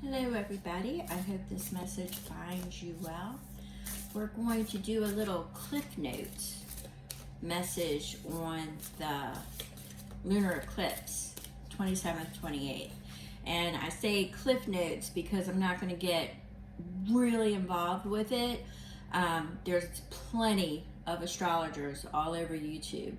Hello everybody, I hope this message finds you well. We're going to do a little Cliff Notes message on the Lunar Eclipse, 27th, 28th. And I say Cliff Notes because I'm not going to get really involved with it. There's plenty of astrologers all over YouTube.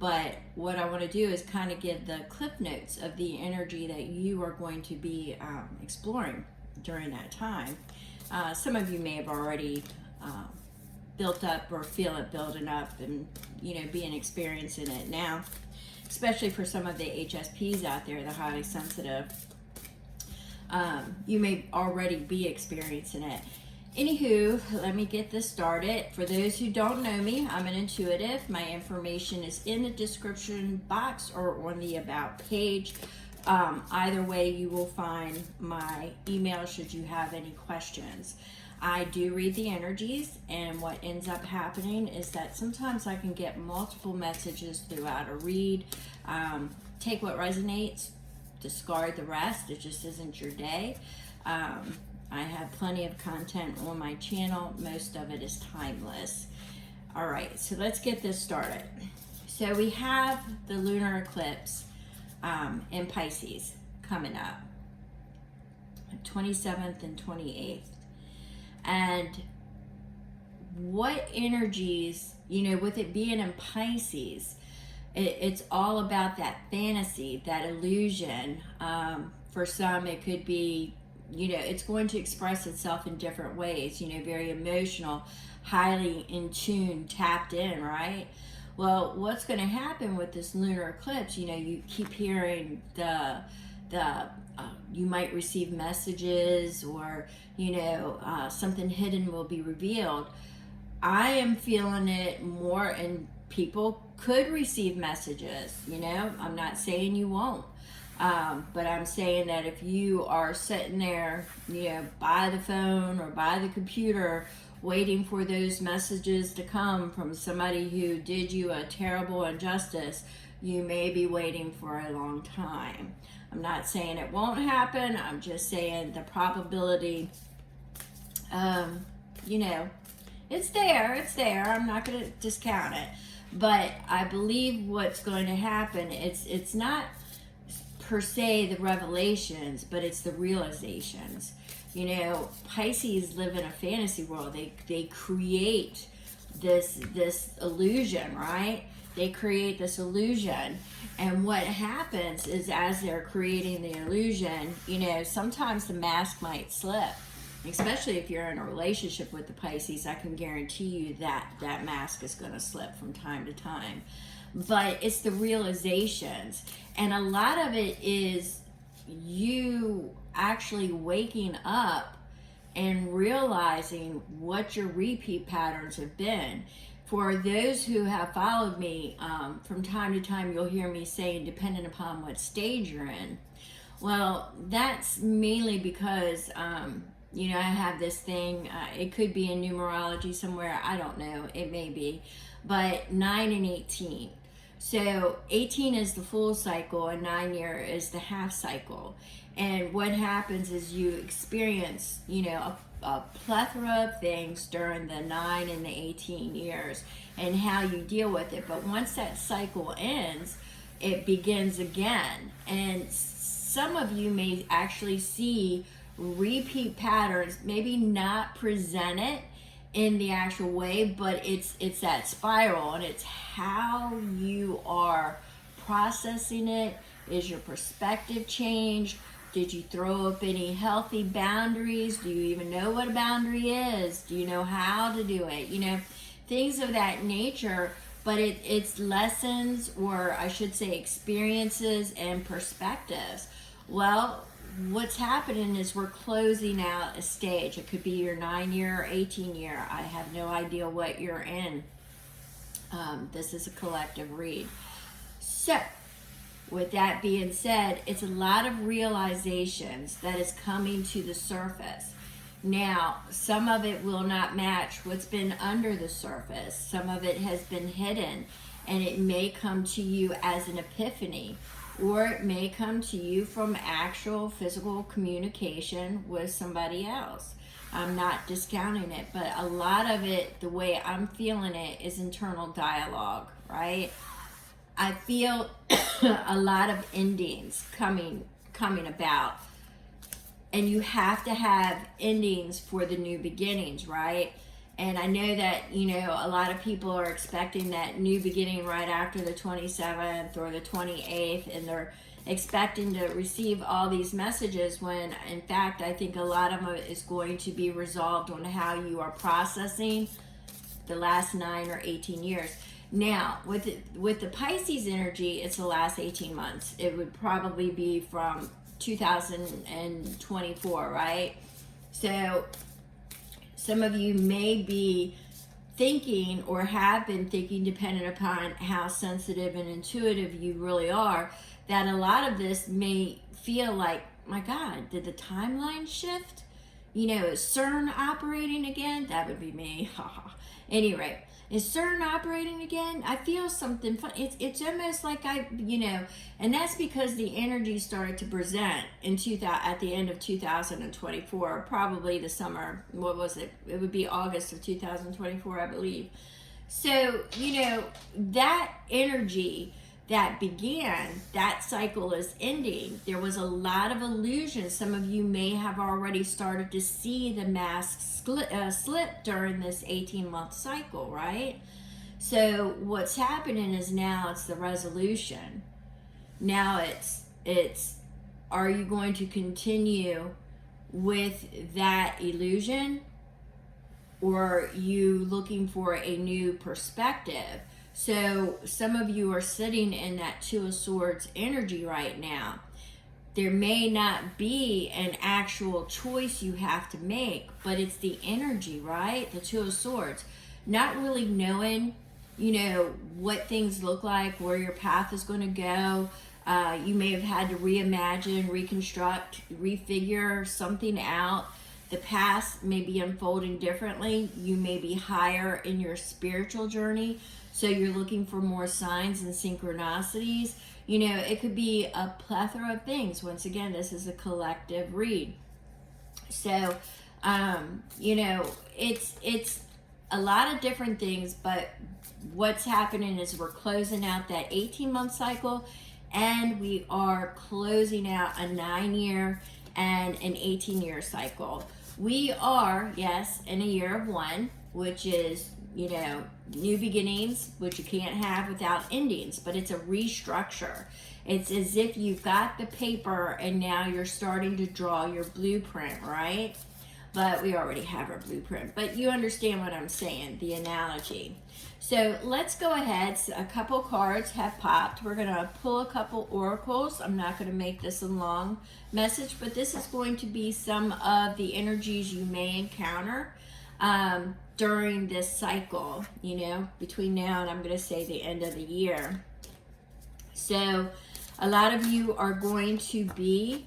But what I want to do is kind of give the cliff notes of the energy that you are going to be exploring during that time. Some of you may have already built up or feel it building up and, being experiencing it now, especially for some of the HSPs out there, the highly sensitive. You may already be experiencing it. Anywho, let me get this started. For those who don't know me, I'm an intuitive. My information is in the description box or on the About page. Either way, you will find my email should you have any questions. I do read the energies, and what ends up happening is that sometimes I can get multiple messages throughout a read. Take what resonates, discard the rest. It just isn't your day. I have plenty of content on my channel. Most of it is timeless. All right, so let's get this started. So we have the lunar eclipse in Pisces coming up, 27th and 28th. And what energies, with it being in Pisces, it's all about that fantasy, that illusion. For some, it could be it's going to express itself in different ways, very emotional, highly in tune, tapped in, right? Well, what's going to happen with this lunar eclipse, you keep hearing you might receive messages or, something hidden will be revealed. I am feeling it more, and people could receive messages, I'm not saying you won't. But I'm saying that if you are sitting there, by the phone or by the computer, waiting for those messages to come from somebody who did you a terrible injustice, you may be waiting for a long time. I'm not saying it won't happen. I'm just saying the probability, it's there. I'm not going to discount it. But I believe what's going to happen, it's not per se the revelations, but it's the realizations. Pisces live in a fantasy world. They create this illusion, right? They create this illusion, and what happens is as they're creating the illusion, sometimes the mask might slip. Especially if you're in a relationship with the Pisces, I can guarantee you that that mask is going to slip from time to time. But it's the realizations, and a lot of it is you actually waking up and realizing what your repeat patterns have been. For those who have followed me, from time to time you'll hear me saying depending upon what stage you're in. Well, that's mainly because I have this thing, it could be in numerology somewhere, I don't know, it may be, but 9 and 18. So 18 is the full cycle and 9-year is the half cycle. And what happens is you experience, a plethora of things during the 9 and the 18 years and how you deal with it. But once that cycle ends, it begins again. And some of you may actually see repeat patterns, maybe not presented in the actual way, but it's that spiral, and it's how you are processing it. Is your perspective changed? Did you throw up any healthy boundaries? Do you even know what a boundary is? Do you know how to do it? Things of that nature. But it's lessons, or I should say experiences and perspectives. Well, what's happening is we're closing out a stage. It could be your 9-year or 18-year. I have no idea what you're in. This is a collective read. So, with that being said, it's a lot of realizations that is coming to the surface. Now, some of it will not match what's been under the surface. Some of it has been hidden, and it may come to you as an epiphany. or it may come to you from actual physical communication with somebody else. I'm not discounting it, but a lot of it, the way I'm feeling it, is internal dialogue, right? I feel a lot of endings coming about, and you have to have endings for the new beginnings, right? And I know that, a lot of people are expecting that new beginning right after the 27th or the 28th, and they're expecting to receive all these messages when, in fact, I think a lot of it is going to be resolved on how you are processing the last 9 or 18 years. Now, with the Pisces energy, it's the last 18 months. It would probably be from 2024, right? So some of you may be thinking, or have been thinking, depending upon how sensitive and intuitive you really are, that a lot of this may feel like, my God, did the timeline shift? Is CERN operating again? That would be me. Anyway, is CERN operating again? I feel something fun. It's almost like and that's because the energy started to present at the end of 2024, probably the summer. What was it? It would be August of 2024, I believe. So, that energy that began, that cycle is ending. There was a lot of illusion. Some of you may have already started to see the mask slip during this 18-month cycle, right? So what's happening is now it's the resolution. Now it's are you going to continue with that illusion, or are you looking for a new perspective? So some of you are sitting in that Two of Swords energy right now. There may not be an actual choice you have to make, but it's the energy, right? The Two of Swords. Not really knowing, what things look like, where your path is going to go. You may have had to reimagine, reconstruct, refigure something out. The past may be unfolding differently. You may be higher in your spiritual journey, so you're looking for more signs and synchronicities. It could be a plethora of things. Once again, this is a collective read. So, it's a lot of different things, but what's happening is we're closing out that 18-month cycle, and we are closing out a 9-year and an 18-year cycle. We are, yes, in a year of 1, which is, new beginnings, which you can't have without endings, but it's a restructure. It's as if you've got the paper and now you're starting to draw your blueprint, right? But we already have our blueprint, but you understand what I'm saying, the analogy. So let's go ahead. A couple cards have popped. We're going to pull a couple oracles. I'm not going to make this a long message, but this is going to be some of the energies you may encounter during this cycle, between now and, I'm going to say, the end of the year. So a lot of you are going to be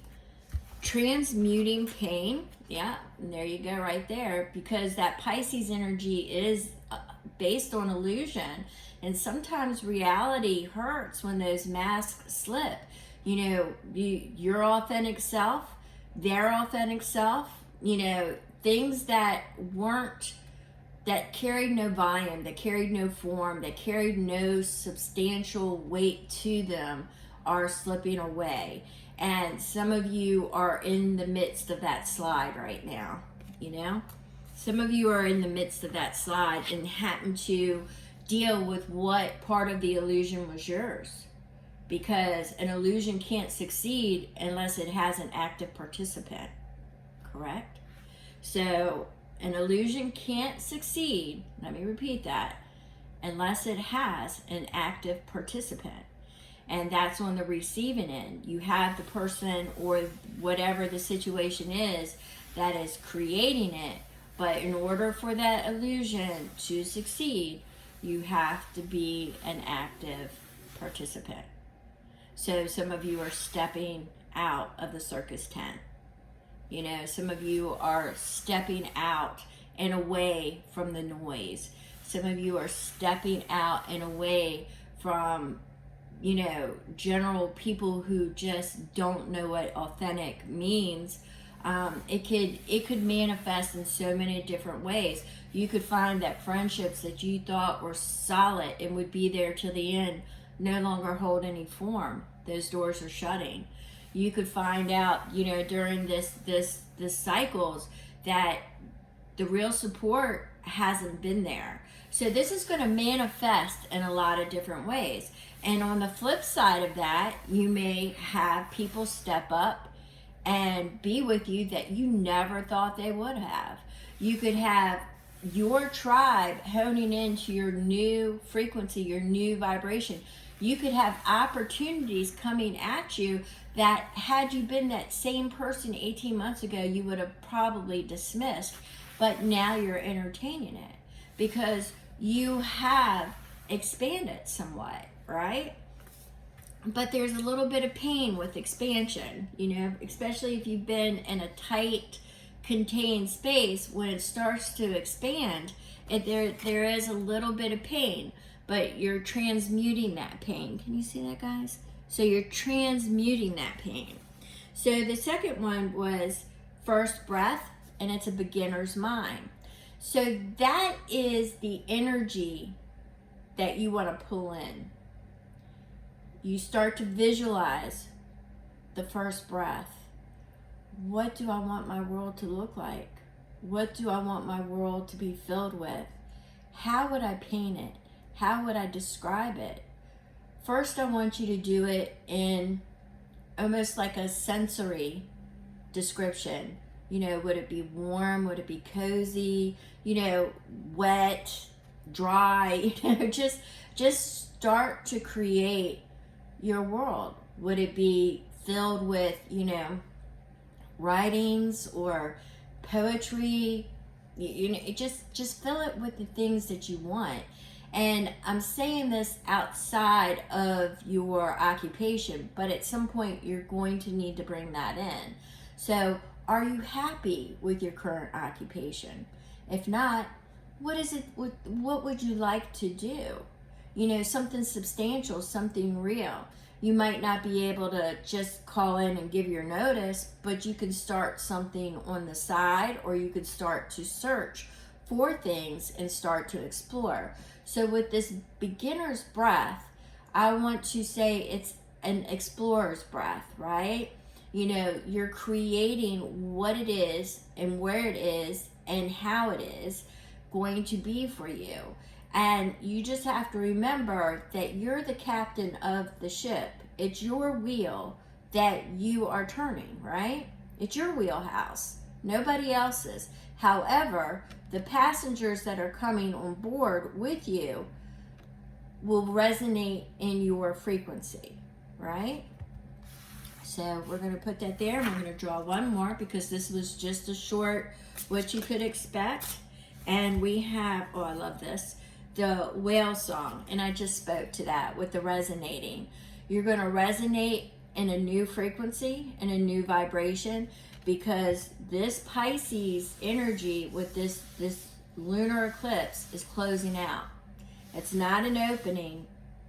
transmuting pain. Yeah, and there you go right there, because that Pisces energy is based on illusion, and sometimes reality hurts when those masks slip. Your authentic self, their authentic self, things that carried no volume, that carried no form, that carried no substantial weight to them are slipping away. And some of you are in the midst of that slide right now, Some of you are in the midst of that slide and happen to deal with what part of the illusion was yours. Because an illusion can't succeed unless it has an active participant, correct? So an illusion can't succeed, let me repeat that, unless it has an active participant. And that's on the receiving end. You have the person or whatever the situation is that is creating it. But in order for that illusion to succeed, you have to be an active participant. So some of you are stepping out of the circus tent. Some of you are stepping out and away from the noise. Some of you are stepping out and away from general people who just don't know what authentic means. It could manifest in so many different ways. You could find that friendships that you thought were solid and would be there till the end no longer hold any form. Those doors are shutting. You could find out, during this cycles, that the real support hasn't been there. So this is going to manifest in a lot of different ways. And on the flip side of that, you may have people step up and be with you that you never thought they would have. You could have your tribe honing into your new frequency, your new vibration. You could have opportunities coming at you that, had you been that same person 18 months ago, you would have probably dismissed. But now you're entertaining it because you have expanded somewhat, right? But there's a little bit of pain with expansion, especially if you've been in a tight, contained space. When it starts to expand, there is a little bit of pain, but you're transmuting that pain. Can you see that, guys? So you're transmuting that pain. So the second one was first breath, and it's a beginner's mind. So that is the energy that you want to pull in. You start to visualize the first breath. What do I want my world to look like? What do I want my world to be filled with? How would I paint it? How would I describe it? First, I want you to do it in almost like a sensory description. Would it be warm? Would it be cozy? Wet, dry? Just start to create your world. Would it be filled with, writings or poetry? Just fill it with the things that you want. And I'm saying this outside of your occupation, but at some point you're going to need to bring that in. So, are you happy with your current occupation? If not, what would you like to do? Something substantial, something real. You might not be able to just call in and give your notice, but you can start something on the side, or you could start to search for things and start to explore. So with this beginner's breath, I want to say it's an explorer's breath, right? You're creating what it is and where it is and how it is going to be for you. And you just have to remember that you're the captain of the ship. It's your wheel that you are turning, right? It's your wheelhouse, nobody else's. However, the passengers that are coming on board with you will resonate in your frequency, right? So we're going to put that there. I'm going to draw one more because this was just a short what you could expect. And we have, oh, I love this, the whale song. And I just spoke to that with the resonating. You're going to resonate in a new frequency, in a new vibration, because this Pisces energy with this lunar eclipse is closing out. It's not an opening.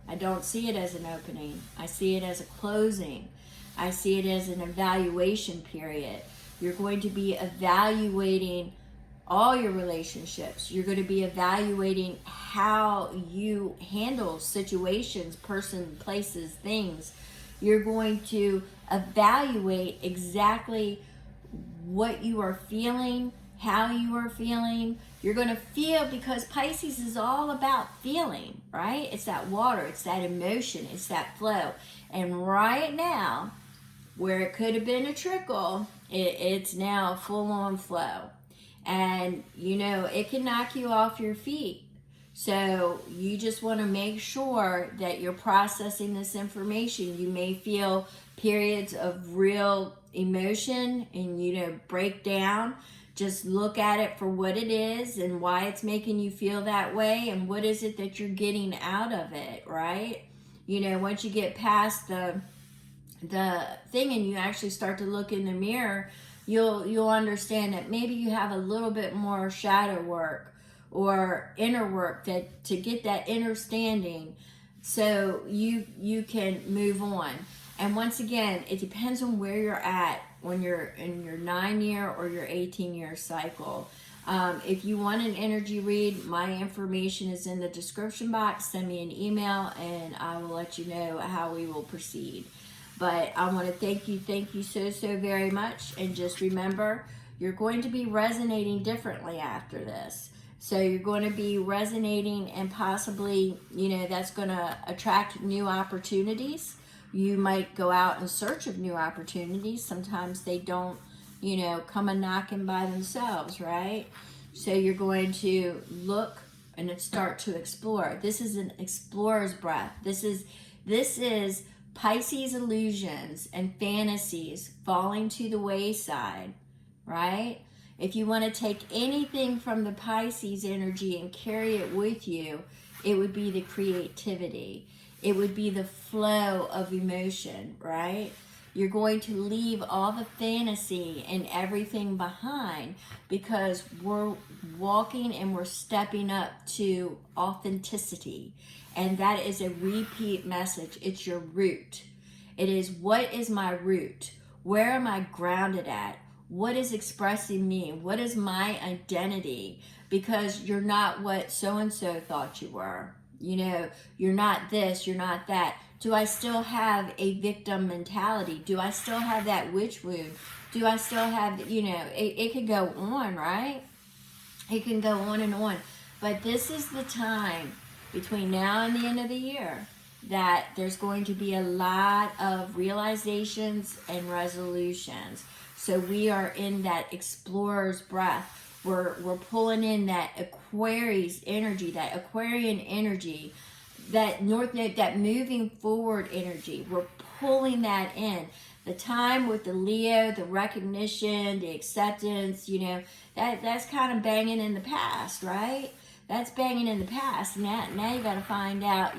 I don't see it as an opening. I see it as a closing. I see it as an evaluation period. You're going to be evaluating all your relationships. You're going to be evaluating how you handle situations, person, places, things. You're going to evaluate exactly what you are feeling, how you are feeling. You're going to feel, because Pisces is all about feeling, right? It's that water, it's that emotion, it's that flow. And right now, where it could have been a trickle, it's now a full-on flow. And, it can knock you off your feet. So you just want to make sure that you're processing this information. You may feel periods of real emotion and, break down. Just look at it for what it is and why it's making you feel that way, and what is it that you're getting out of it, right? Once you get past the thing and you actually start to look in the mirror, you'll understand that maybe you have a little bit more shadow work or inner work to get that understanding so you can move on. And once again, it depends on where you're at when you're in your 9-year or your 18-year cycle. If you want an energy read, my information is in the description box. Send me an email and I will let you know how we will proceed. But I want to thank you so very much. And just remember, you're going to be resonating differently after this. So you're going to be resonating, and possibly, that's going to attract new opportunities. You might go out in search of new opportunities. Sometimes they don't, come a knocking by themselves, right? So you're going to look and start to explore. This is an explorer's breath. This is Pisces illusions and fantasies falling to the wayside, right? If you want to take anything from the Pisces energy and carry it with you, it would be the creativity. It would be the flow of emotion, right? You're going to leave all the fantasy and everything behind, because we're walking and we're stepping up to authenticity. And that is a repeat message. It's your root. It is, what is my root? Where am I grounded at? What is expressing me? What is my identity? Because you're not what so-and-so thought you were. You're not this, you're not that. Do I still have a victim mentality? Do I still have that witch wound? Do I still have, it could go on, right? It can go on and on. But this is the time between now and the end of the year that there's going to be a lot of realizations and resolutions. So we are in that explorer's breath. We're pulling in that Aquarius energy, that Aquarian energy, that North Node, that moving forward energy. We're pulling that in. The time with the Leo, the recognition, the acceptance, that's kind of banging in the past, right? That's banging in the past. Now you got to find out,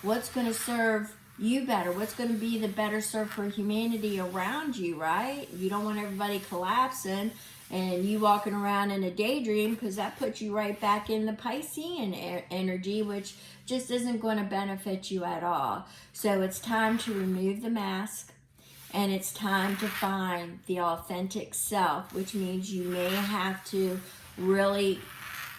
what's going to serve you better, what's going to be the better serve for humanity around you, right? You don't want everybody collapsing and you walking around in a daydream, because that puts you right back in the Piscean energy, which just isn't going to benefit you at all. So it's time to remove the mask, and it's time to find the authentic self, which means you may have to really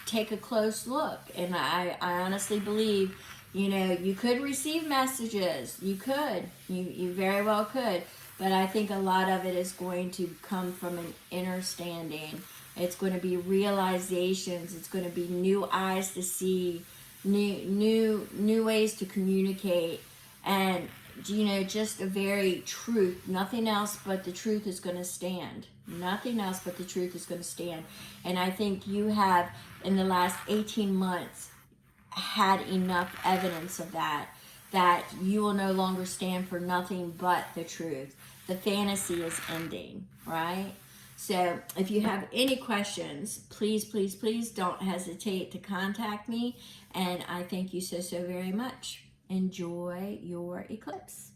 take a close look. And I honestly believe, you could receive messages. You could. You very well could. But I think a lot of it is going to come from an inner standing. It's going to be realizations. It's going to be new eyes to see, new ways to communicate, and just a very truth. Nothing else but the truth is going to stand. Nothing else but the truth is going to stand. And I think you have, in the last 18 months, had enough evidence of that you will no longer stand for nothing but the truth. The fantasy is ending, right? So if you have any questions, please don't hesitate to contact me. And I thank you so very much. Enjoy your eclipse.